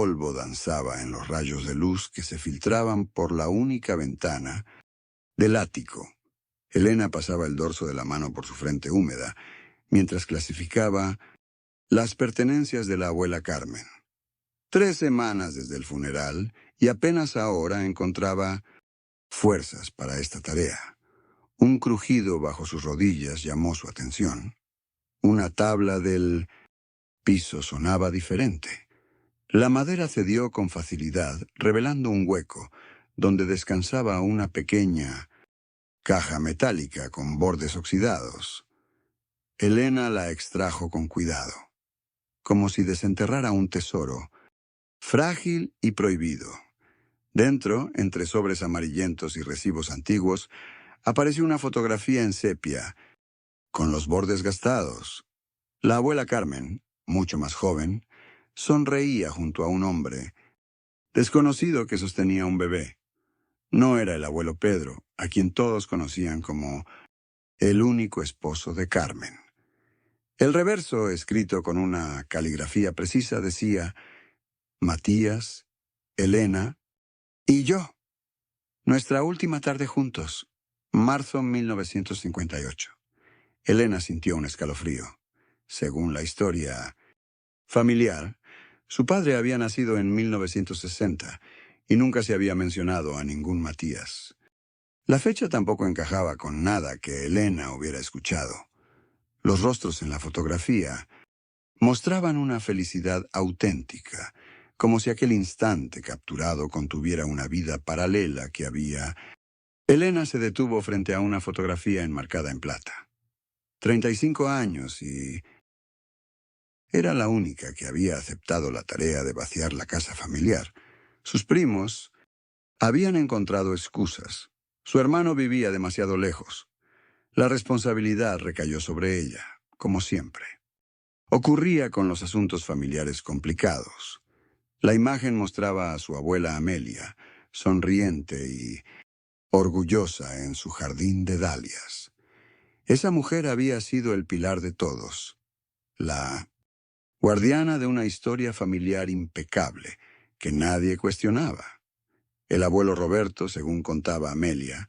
polvo danzaba en los rayos de luz que se filtraban por la única ventana del ático. Elena pasaba el dorso de la mano por su frente húmeda, mientras clasificaba las pertenencias de la abuela Carmen. 3 semanas desde el funeral, y apenas ahora encontraba fuerzas para esta tarea. Un crujido bajo sus rodillas llamó su atención. Una tabla del piso sonaba diferente. La madera cedió con facilidad, revelando un hueco, donde descansaba una pequeña caja metálica con bordes oxidados. Elena la extrajo con cuidado, como si desenterrara un tesoro, frágil y prohibido. Dentro, entre sobres amarillentos y recibos antiguos, apareció una fotografía en sepia, con los bordes gastados. La abuela Carmen, mucho más joven, sonreía junto a un hombre desconocido que sostenía un bebé. No era el abuelo Pedro, a quien todos conocían como el único esposo de Carmen. El reverso, escrito con una caligrafía precisa, decía: Matías, Elena y yo. Nuestra última tarde juntos, marzo 1958. Elena sintió un escalofrío. Según la historia familiar, su padre había nacido en 1960 y nunca se había mencionado a ningún Matías. La fecha tampoco encajaba con nada que Elena hubiera escuchado. Los rostros en la fotografía mostraban una felicidad auténtica, como si aquel instante capturado contuviera una vida paralela que había. Elena se detuvo frente a una fotografía enmarcada en plata. 35 años y era la única que había aceptado la tarea de vaciar la casa familiar. Sus primos habían encontrado excusas. Su hermano vivía demasiado lejos. La responsabilidad recayó sobre ella, como siempre. Ocurría con los asuntos familiares complicados. La imagen mostraba a su abuela Amelia, sonriente y orgullosa en su jardín de dalias. Esa mujer había sido el pilar de todos, la guardiana de una historia familiar impecable que nadie cuestionaba. El abuelo Roberto, según contaba Amelia,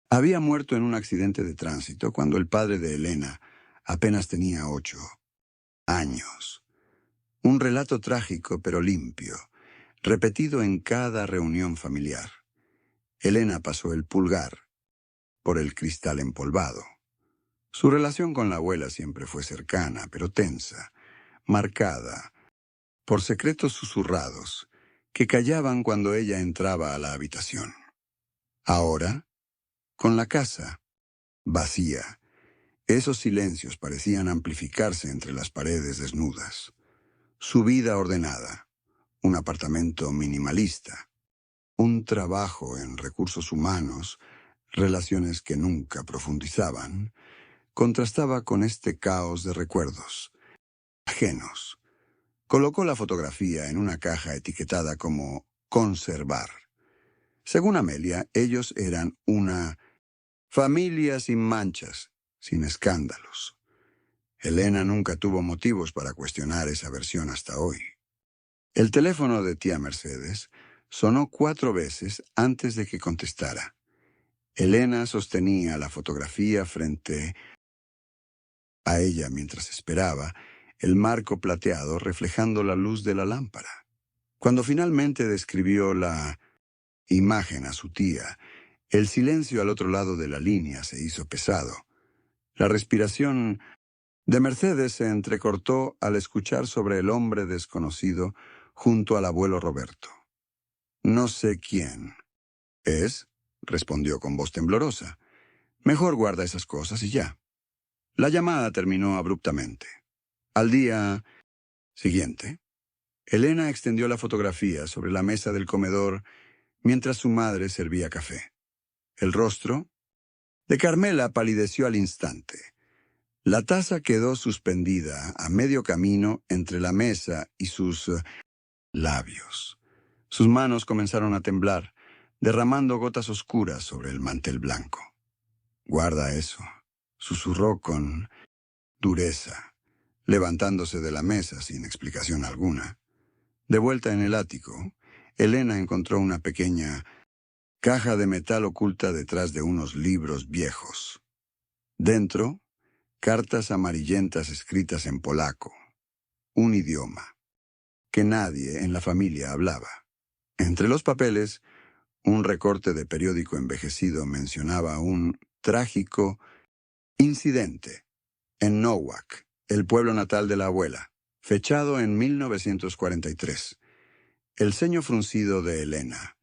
había muerto en un accidente de tránsito cuando el padre de Elena apenas tenía 8 años. Un relato trágico pero limpio, repetido en cada reunión familiar. Elena pasó el pulgar por el cristal empolvado. Su relación con la abuela siempre fue cercana, pero tensa, marcada por secretos susurrados que callaban cuando ella entraba a la habitación. Ahora, con la casa vacía, esos silencios parecían amplificarse entre las paredes desnudas. Su vida ordenada, un apartamento minimalista, un trabajo en recursos humanos, relaciones que nunca profundizaban, contrastaba con este caos de recuerdos ajenos. Colocó la fotografía en una caja etiquetada como conservar. Según Amelia, ellos eran una familia sin manchas, sin escándalos. Elena nunca tuvo motivos para cuestionar esa versión hasta hoy. El teléfono de tía Mercedes sonó 4 veces antes de que contestara. Elena sostenía la fotografía frente a ella mientras esperaba, el marco plateado reflejando la luz de la lámpara. Cuando finalmente describió la imagen a su tía, el silencio al otro lado de la línea se hizo pesado. La respiración de Mercedes se entrecortó al escuchar sobre el hombre desconocido junto al abuelo Roberto. «No sé quién es», respondió con voz temblorosa. «Mejor guarda esas cosas y ya». La llamada terminó abruptamente. Al día siguiente, Elena extendió la fotografía sobre la mesa del comedor mientras su madre servía café. El rostro de Carmela palideció al instante. La taza quedó suspendida a medio camino entre la mesa y sus labios. Sus manos comenzaron a temblar, derramando gotas oscuras sobre el mantel blanco. «Guarda eso», susurró con dureza, levantándose de la mesa sin explicación alguna. De vuelta en el ático, Elena encontró una pequeña caja de metal oculta detrás de unos libros viejos. Dentro, cartas amarillentas escritas en polaco, un idioma que nadie en la familia hablaba. Entre los papeles, un recorte de periódico envejecido mencionaba un trágico incidente en Nowak, el pueblo natal de la abuela, fechado en 1943. El ceño fruncido de Elena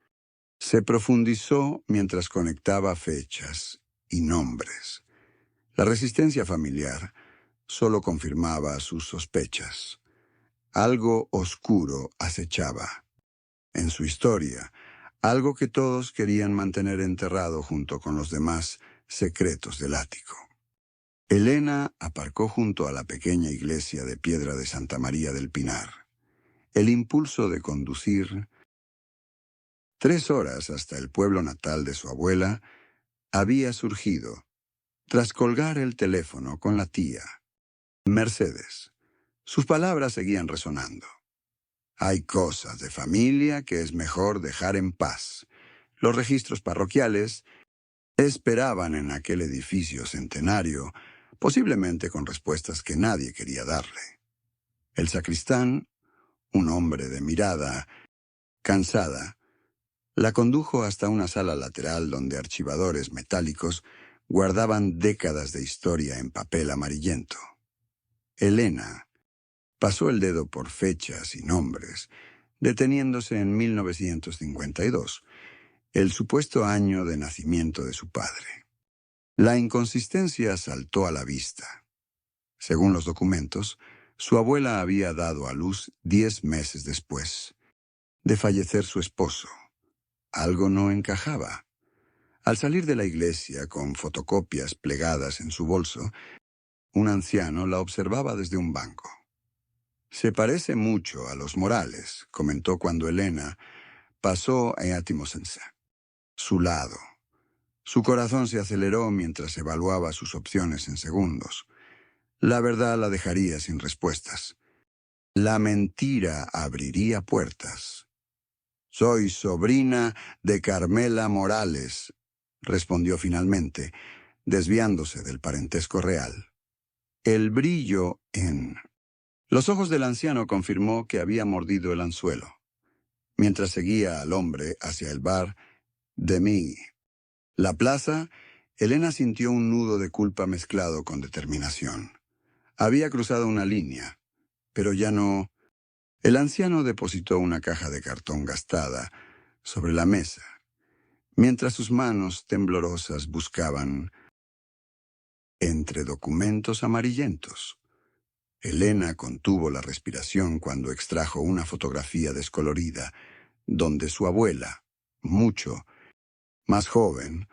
se profundizó mientras conectaba fechas y nombres. La resistencia familiar solo confirmaba sus sospechas. Algo oscuro acechaba en su historia, algo que todos querían mantener enterrado junto con los demás secretos del ático. Elena aparcó junto a la pequeña iglesia de piedra de Santa María del Pinar. El impulso de conducir 3 horas hasta el pueblo natal de su abuela había surgido tras colgar el teléfono con la tía, Mercedes. Sus palabras seguían resonando. Hay cosas de familia que es mejor dejar en paz. Los registros parroquiales esperaban en aquel edificio centenario, posiblemente con respuestas que nadie quería darle. El sacristán, un hombre de mirada cansada, la condujo hasta una sala lateral donde archivadores metálicos guardaban décadas de historia en papel amarillento. Elena pasó el dedo por fechas y nombres, deteniéndose en 1952, el supuesto año de nacimiento de su padre. La inconsistencia saltó a la vista. Según los documentos, su abuela había dado a luz 10 meses después de fallecer su esposo. Algo no encajaba. Al salir de la iglesia con fotocopias plegadas en su bolso, un anciano la observaba desde un banco. «Se parece mucho a los Morales», comentó cuando Elena pasó a Atimosensa. Su lado. Su corazón se aceleró mientras evaluaba sus opciones en segundos. La verdad la dejaría sin respuestas. La mentira abriría puertas. «Soy sobrina de Carmela Morales», respondió finalmente, desviándose del parentesco real. El brillo en los ojos del anciano confirmó que había mordido el anzuelo. Mientras seguía al hombre hacia el bar Demi. La plaza, Elena sintió un nudo de culpa mezclado con determinación. Había cruzado una línea, pero ya no. El anciano depositó una caja de cartón gastada sobre la mesa, mientras sus manos temblorosas buscaban entre documentos amarillentos. Elena contuvo la respiración cuando extrajo una fotografía descolorida, donde su abuela, mucho más joven,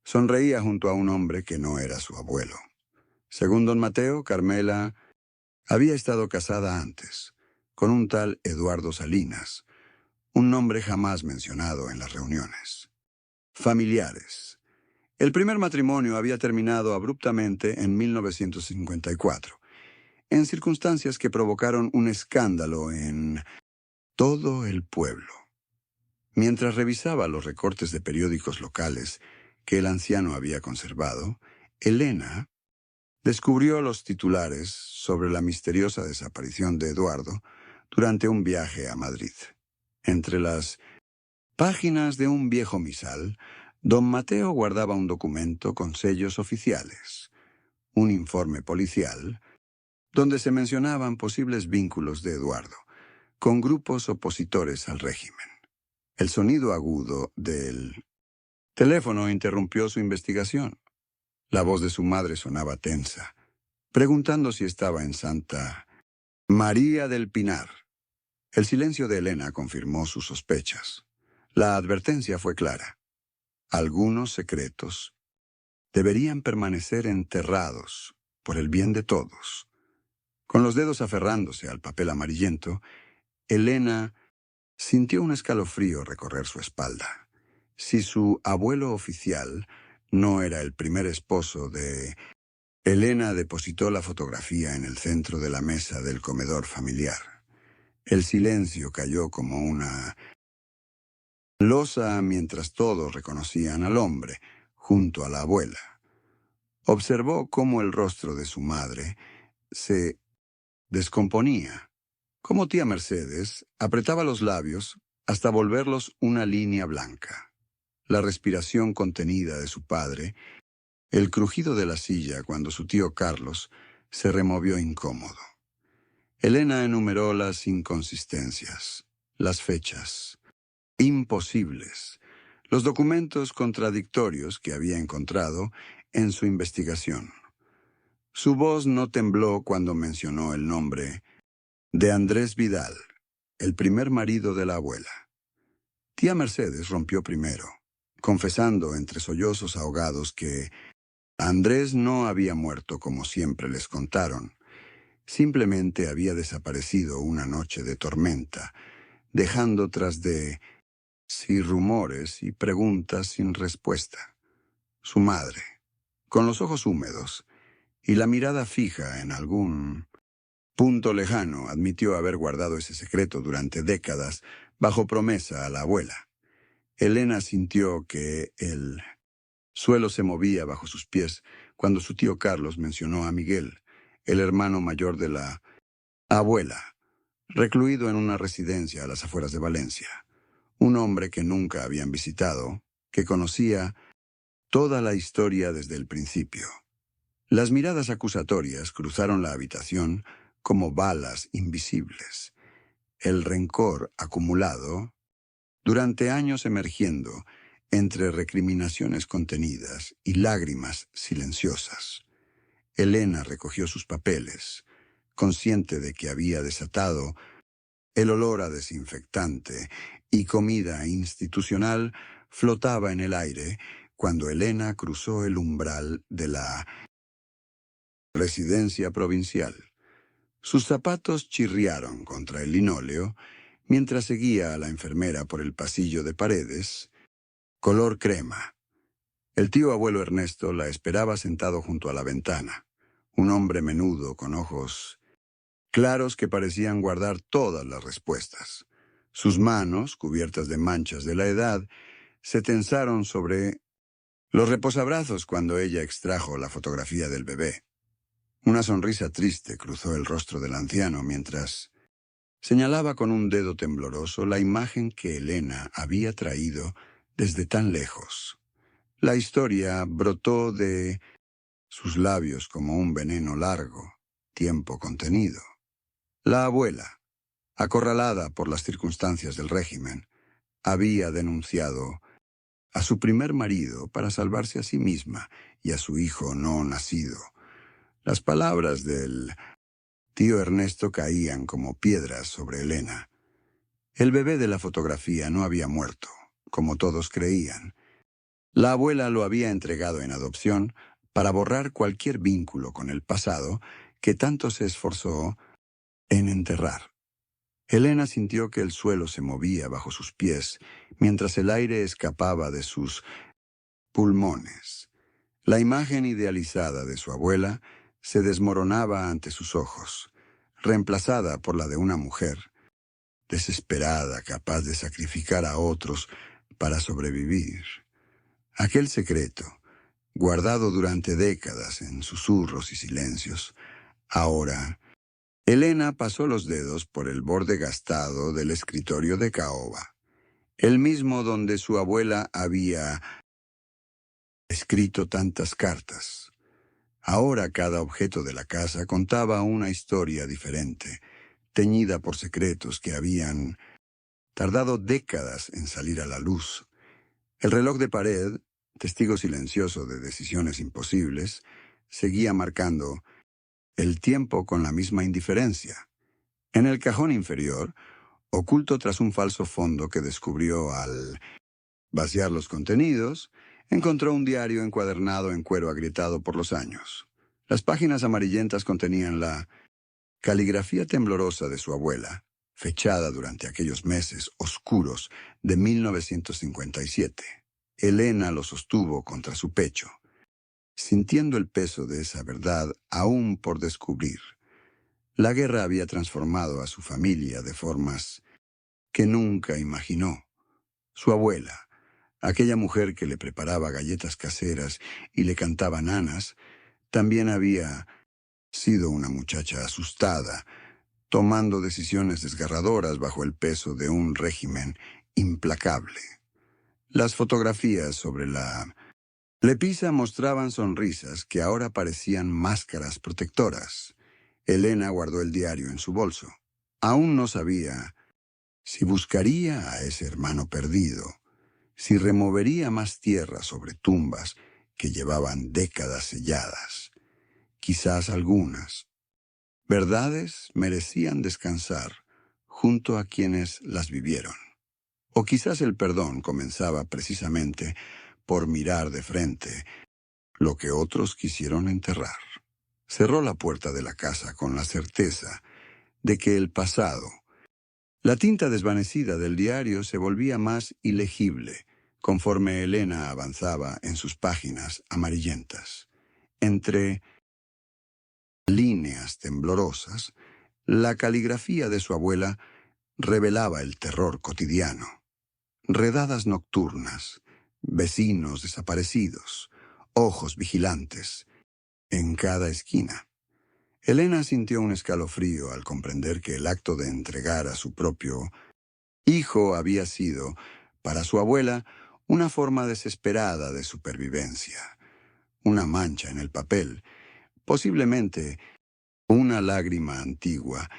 sonreía junto a un hombre que no era su abuelo. Según don Mateo, Carmela había estado casada antes, con un tal Eduardo Salinas, un nombre jamás mencionado en las reuniones. Familiares. El primer matrimonio había terminado abruptamente en 1954, en circunstancias que provocaron un escándalo en todo el pueblo. Mientras revisaba los recortes de periódicos locales que el anciano había conservado, Elena descubrió los titulares sobre la misteriosa desaparición de Eduardo durante un viaje a Madrid. Entre las páginas de un viejo misal, don Mateo guardaba un documento con sellos oficiales, un informe policial, donde se mencionaban posibles vínculos de Eduardo con grupos opositores al régimen. El sonido agudo del teléfono interrumpió su investigación. La voz de su madre sonaba tensa, preguntando si estaba en Santa María del Pinar. El silencio de Elena confirmó sus sospechas. La advertencia fue clara. Algunos secretos deberían permanecer enterrados por el bien de todos. Con los dedos aferrándose al papel amarillento, Elena sintió un escalofrío recorrer su espalda. Si su abuelo oficial no era el primer esposo de... Elena depositó la fotografía en el centro de la mesa del comedor familiar. El silencio cayó como una losa mientras todos reconocían al hombre, junto a la abuela. Observó cómo el rostro de su madre se descomponía, cómo tía Mercedes apretaba los labios hasta volverlos una línea blanca. La respiración contenida de su padre, el crujido de la silla cuando su tío Carlos se removió incómodo. Elena enumeró las inconsistencias, las fechas imposibles, los documentos contradictorios que había encontrado en su investigación. Su voz no tembló cuando mencionó el nombre de Andrés Vidal, el primer marido de la abuela. Tía Mercedes rompió primero, confesando entre sollozos ahogados que Andrés no había muerto como siempre les contaron. Simplemente había desaparecido una noche de tormenta, dejando tras de sí rumores y preguntas sin respuesta. Su madre, con los ojos húmedos y la mirada fija en algún punto lejano, admitió haber guardado ese secreto durante décadas bajo promesa a la abuela. Elena sintió que el suelo se movía bajo sus pies cuando su tío Carlos mencionó a Miguel, el hermano mayor de la abuela, recluido en una residencia a las afueras de Valencia. Un hombre que nunca habían visitado, que conocía toda la historia desde el principio. Las miradas acusatorias cruzaron la habitación como balas invisibles. El rencor acumulado, durante años emergiendo entre recriminaciones contenidas y lágrimas silenciosas. Elena recogió sus papeles, consciente de que había desatado el olor a desinfectante y comida institucional flotaba en el aire cuando Elena cruzó el umbral de la residencia provincial. Sus zapatos chirriaron contra el linóleo mientras seguía a la enfermera por el pasillo de paredes, color crema. El tío abuelo Ernesto la esperaba sentado junto a la ventana, un hombre menudo con ojos claros que parecían guardar todas las respuestas. Sus manos, cubiertas de manchas de la edad, se tensaron sobre los reposabrazos cuando ella extrajo la fotografía del bebé. Una sonrisa triste cruzó el rostro del anciano mientras señalaba con un dedo tembloroso la imagen que Elena había traído desde tan lejos. La historia brotó de sus labios como un veneno largo, tiempo contenido. La abuela, acorralada por las circunstancias del régimen, había denunciado a su primer marido para salvarse a sí misma y a su hijo no nacido. Las palabras del tío Ernesto caían como piedras sobre Elena. El bebé de la fotografía no había muerto, como todos creían. La abuela lo había entregado en adopción para borrar cualquier vínculo con el pasado que tanto se esforzó en enterrar. Elena sintió que el suelo se movía bajo sus pies mientras el aire escapaba de sus pulmones. La imagen idealizada de su abuela se desmoronaba ante sus ojos, reemplazada por la de una mujer, desesperada, capaz de sacrificar a otros para sobrevivir. Aquel secreto, guardado durante décadas en susurros y silencios, ahora Elena pasó los dedos por el borde gastado del escritorio de caoba, el mismo donde su abuela había escrito tantas cartas. Ahora cada objeto de la casa contaba una historia diferente, teñida por secretos que habían tardado décadas en salir a la luz. El reloj de pared, testigo silencioso de decisiones imposibles, seguía marcando el tiempo con la misma indiferencia. En el cajón inferior, oculto tras un falso fondo que descubrió al vaciar los contenidos, encontró un diario encuadernado en cuero agrietado por los años. Las páginas amarillentas contenían la caligrafía temblorosa de su abuela, fechada durante aquellos meses oscuros de 1957. Elena lo sostuvo contra su pecho, sintiendo el peso de esa verdad aún por descubrir. La guerra había transformado a su familia de formas que nunca imaginó. Su abuela, aquella mujer que le preparaba galletas caseras y le cantaba nanas, también había sido una muchacha asustada, tomando decisiones desgarradoras bajo el peso de un régimen implacable. Las fotografías sobre la lepisa mostraban sonrisas que ahora parecían máscaras protectoras. Elena guardó el diario en su bolso. Aún no sabía si buscaría a ese hermano perdido, si removería más tierra sobre tumbas que llevaban décadas selladas. Quizás algunas verdades merecían descansar junto a quienes las vivieron. O quizás el perdón comenzaba precisamente por mirar de frente lo que otros quisieron enterrar. Cerró la puerta de la casa con la certeza de que el pasado, la tinta desvanecida del diario, se volvía más ilegible conforme Elena avanzaba en sus páginas amarillentas. Entre líneas temblorosas, la caligrafía de su abuela revelaba el terror cotidiano. Redadas nocturnas, vecinos desaparecidos, ojos vigilantes en cada esquina. Elena sintió un escalofrío al comprender que el acto de entregar a su propio hijo había sido, para su abuela, una forma desesperada de supervivencia. Una mancha en el papel, posiblemente una lágrima antigua,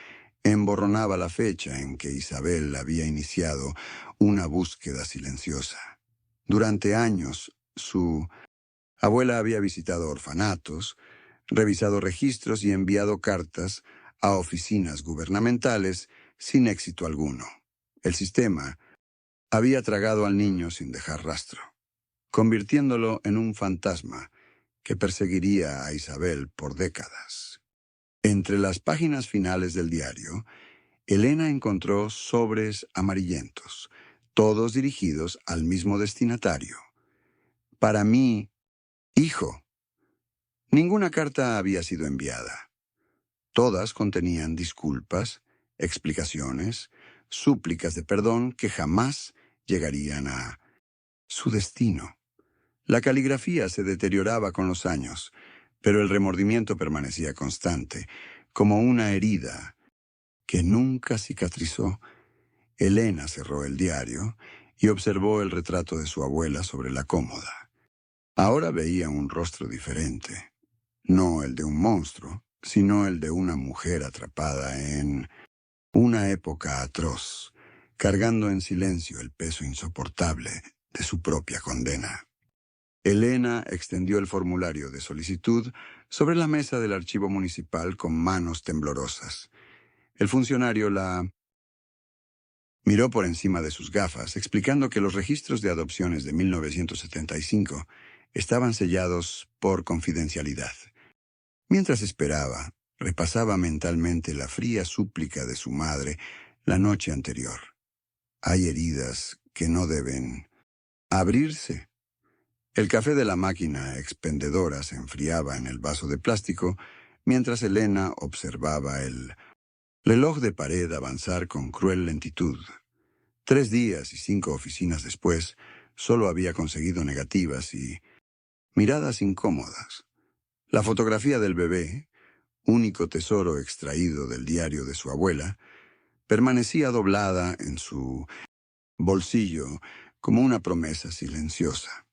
emborronaba la fecha en que Isabel había iniciado una búsqueda silenciosa. Durante años, su abuela había visitado orfanatos, revisado registros y enviado cartas a oficinas gubernamentales sin éxito alguno. El sistema había tragado al niño sin dejar rastro, convirtiéndolo en un fantasma que perseguiría a Isabel por décadas. Entre las páginas finales del diario, Elena encontró sobres amarillentos, todos dirigidos al mismo destinatario. Para mí, hijo. Ninguna carta había sido enviada. Todas contenían disculpas, explicaciones, súplicas de perdón que jamás llegarían a su destino. La caligrafía se deterioraba con los años, pero el remordimiento permanecía constante, como una herida que nunca cicatrizó. Elena cerró el diario y observó el retrato de su abuela sobre la cómoda. Ahora veía un rostro diferente, no el de un monstruo, sino el de una mujer atrapada en una época atroz, cargando en silencio el peso insoportable de su propia condena. Elena extendió el formulario de solicitud sobre la mesa del archivo municipal con manos temblorosas. El funcionario la miró por encima de sus gafas, explicando que los registros de adopciones de 1975 estaban sellados por confidencialidad. Mientras esperaba, repasaba mentalmente la fría súplica de su madre la noche anterior. Hay heridas que no deben abrirse. El café de la máquina expendedora se enfriaba en el vaso de plástico mientras Elena observaba el reloj de pared avanzar con cruel lentitud. 3 días y 5 oficinas después, solo había conseguido negativas y miradas incómodas. La fotografía del bebé, único tesoro extraído del diario de su abuela, permanecía doblada en su bolsillo como una promesa silenciosa.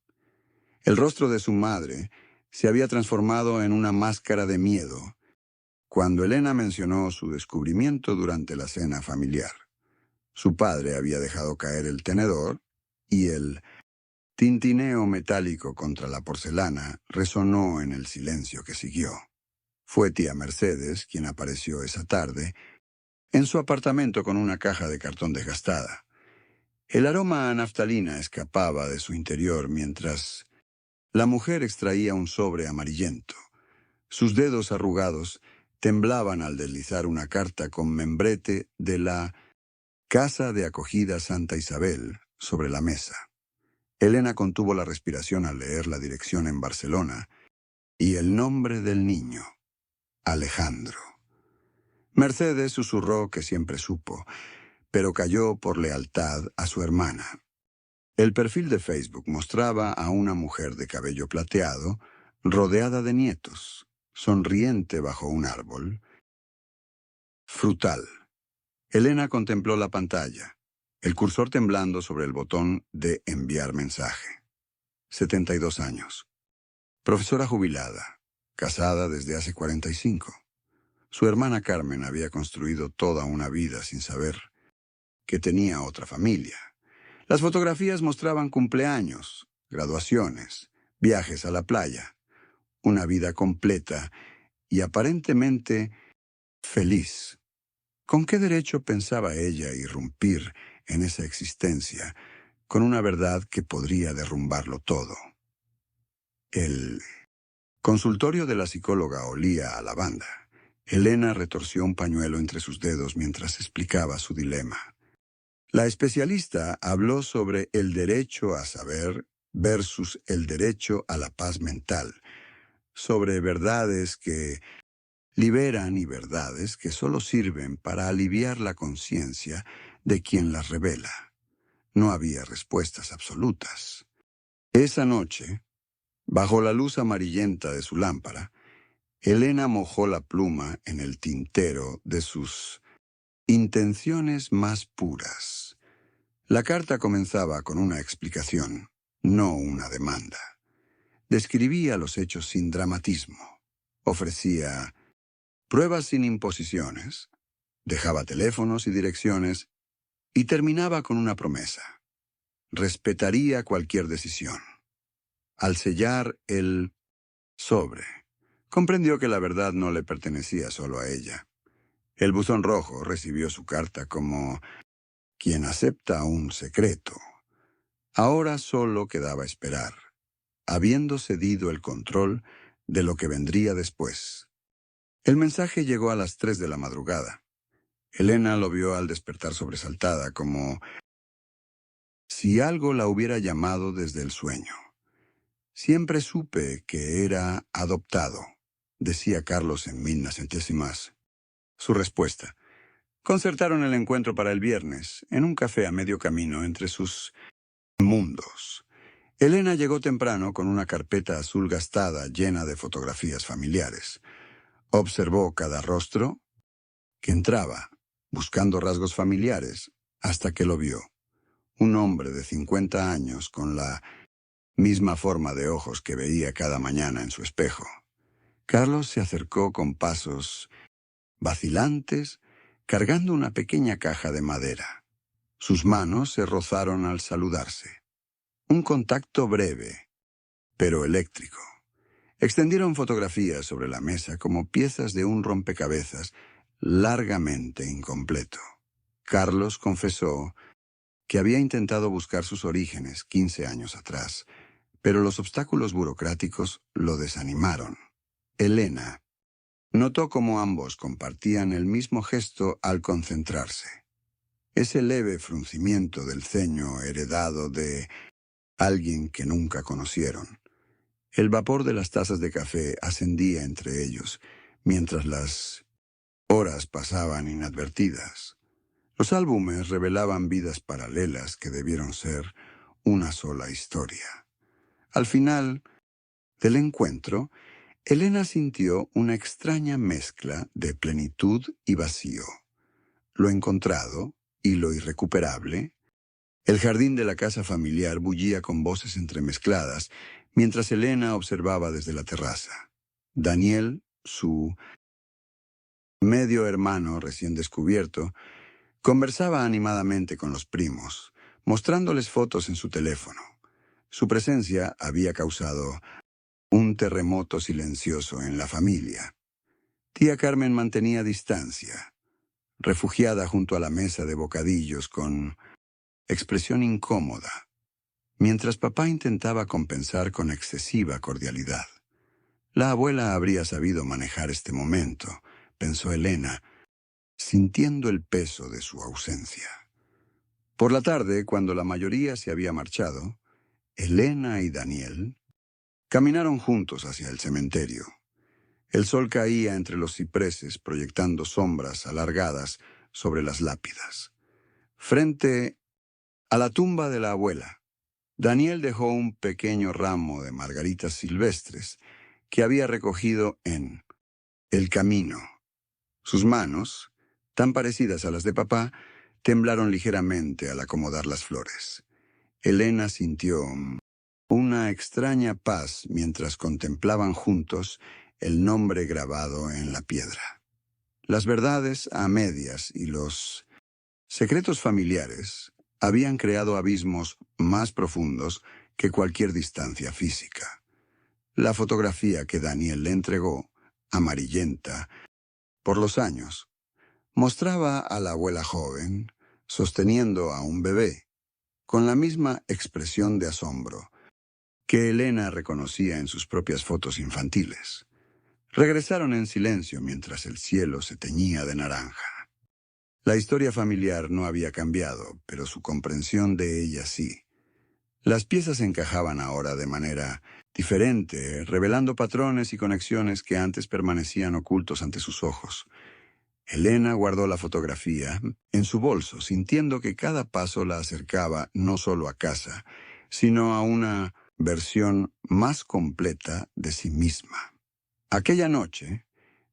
El rostro de su madre se había transformado en una máscara de miedo cuando Elena mencionó su descubrimiento durante la cena familiar. Su padre había dejado caer el tenedor y el tintineo metálico contra la porcelana resonó en el silencio que siguió. Fue tía Mercedes quien apareció esa tarde en su apartamento con una caja de cartón desgastada. El aroma a naftalina escapaba de su interior mientras la mujer extraía un sobre amarillento. Sus dedos arrugados temblaban al deslizar una carta con membrete de la Casa de Acogida Santa Isabel sobre la mesa. Elena contuvo la respiración al leer la dirección en Barcelona y el nombre del niño, Alejandro. Mercedes susurró que siempre supo, pero calló por lealtad a su hermana. El perfil de Facebook mostraba a una mujer de cabello plateado, rodeada de nietos, sonriente bajo un árbol. Frutal. Elena contempló la pantalla, el cursor temblando sobre el botón de enviar mensaje. 72 años. Profesora jubilada, casada desde hace 45. Su hermana Carmen había construido toda una vida sin saber que tenía otra familia. Las fotografías mostraban cumpleaños, graduaciones, viajes a la playa, una vida completa y aparentemente feliz. ¿Con qué derecho pensaba ella irrumpir en esa existencia con una verdad que podría derrumbarlo todo? El consultorio de la psicóloga olía a lavanda. Elena retorció un pañuelo entre sus dedos mientras explicaba su dilema. La especialista habló sobre el derecho a saber versus el derecho a la paz mental, sobre verdades que liberan y verdades que solo sirven para aliviar la conciencia de quien las revela. No había respuestas absolutas. Esa noche, bajo la luz amarillenta de su lámpara, Elena mojó la pluma en el tintero de sus intenciones más puras. La carta comenzaba con una explicación, no una demanda. Describía los hechos sin dramatismo. Ofrecía pruebas sin imposiciones, dejaba teléfonos y direcciones y terminaba con una promesa. Respetaría cualquier decisión. Al sellar el sobre, comprendió que la verdad no le pertenecía solo a ella. El buzón rojo recibió su carta como quien acepta un secreto. Ahora solo quedaba esperar, habiendo cedido el control de lo que vendría después. El mensaje llegó a las 3 de la madrugada. Elena lo vio al despertar sobresaltada, como si algo la hubiera llamado desde el sueño. Siempre supe que era adoptado, decía Carlos en 1000 Su respuesta. Concertaron el encuentro para el viernes, en un café a medio camino entre sus mundos. Elena llegó temprano con una carpeta azul gastada llena de fotografías familiares. Observó cada rostro que entraba, buscando rasgos familiares, hasta que lo vio. Un hombre de 50 años con la misma forma de ojos que veía cada mañana en su espejo. Carlos se acercó con pasos vacilantes, cargando una pequeña caja de madera. Sus manos se rozaron al saludarse. Un contacto breve, pero eléctrico. Extendieron fotografías sobre la mesa como piezas de un rompecabezas largamente incompleto. Carlos confesó que había intentado buscar sus orígenes 15 años atrás, pero los obstáculos burocráticos lo desanimaron. Elena notó cómo ambos compartían el mismo gesto al concentrarse. Ese leve fruncimiento del ceño heredado de alguien que nunca conocieron. El vapor de las tazas de café ascendía entre ellos, mientras las horas pasaban inadvertidas. Los álbumes revelaban vidas paralelas que debieron ser una sola historia. Al final del encuentro, Elena sintió una extraña mezcla de plenitud y vacío. Lo encontrado y lo irrecuperable. El jardín de la casa familiar bullía con voces entremezcladas, mientras Elena observaba desde la terraza. Daniel, su medio hermano recién descubierto, conversaba animadamente con los primos, mostrándoles fotos en su teléfono. Su presencia había causado un terremoto silencioso en la familia. Tía Carmen mantenía distancia, refugiada junto a la mesa de bocadillos con expresión incómoda, mientras papá intentaba compensar con excesiva cordialidad. La abuela habría sabido manejar este momento, pensó Elena, sintiendo el peso de su ausencia. Por la tarde, cuando la mayoría se había marchado, Elena y Daniel caminaron juntos hacia el cementerio. El sol caía entre los cipreses, proyectando sombras alargadas sobre las lápidas. Frente a la tumba de la abuela, Daniel dejó un pequeño ramo de margaritas silvestres que había recogido en el camino. Sus manos, tan parecidas a las de papá, temblaron ligeramente al acomodar las flores. Elena sintió una extraña paz mientras contemplaban juntos el nombre grabado en la piedra. Las verdades a medias y los secretos familiares habían creado abismos más profundos que cualquier distancia física. La fotografía que Daniel le entregó, amarillenta por los años, mostraba a la abuela joven sosteniendo a un bebé, con la misma expresión de asombro que Elena reconocía en sus propias fotos infantiles. Regresaron en silencio mientras el cielo se teñía de naranja. La historia familiar no había cambiado, pero su comprensión de ella sí. Las piezas encajaban ahora de manera diferente, revelando patrones y conexiones que antes permanecían ocultos ante sus ojos. Elena guardó la fotografía en su bolso, sintiendo que cada paso la acercaba no solo a casa, sino a una versión más completa de sí misma. Aquella noche,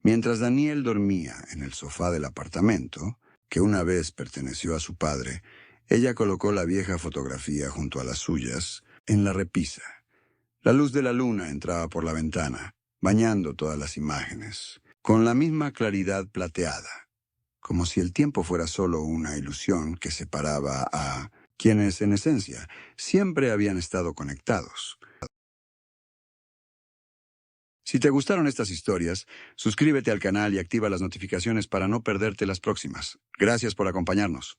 mientras Daniel dormía en el sofá del apartamento, que una vez perteneció a su padre, ella colocó la vieja fotografía junto a las suyas en la repisa. La luz de la luna entraba por la ventana, bañando todas las imágenes, con la misma claridad plateada, como si el tiempo fuera solo una ilusión que separaba a quienes, en esencia, siempre habían estado conectados. Si te gustaron estas historias, suscríbete al canal y activa las notificaciones para no perderte las próximas. Gracias por acompañarnos.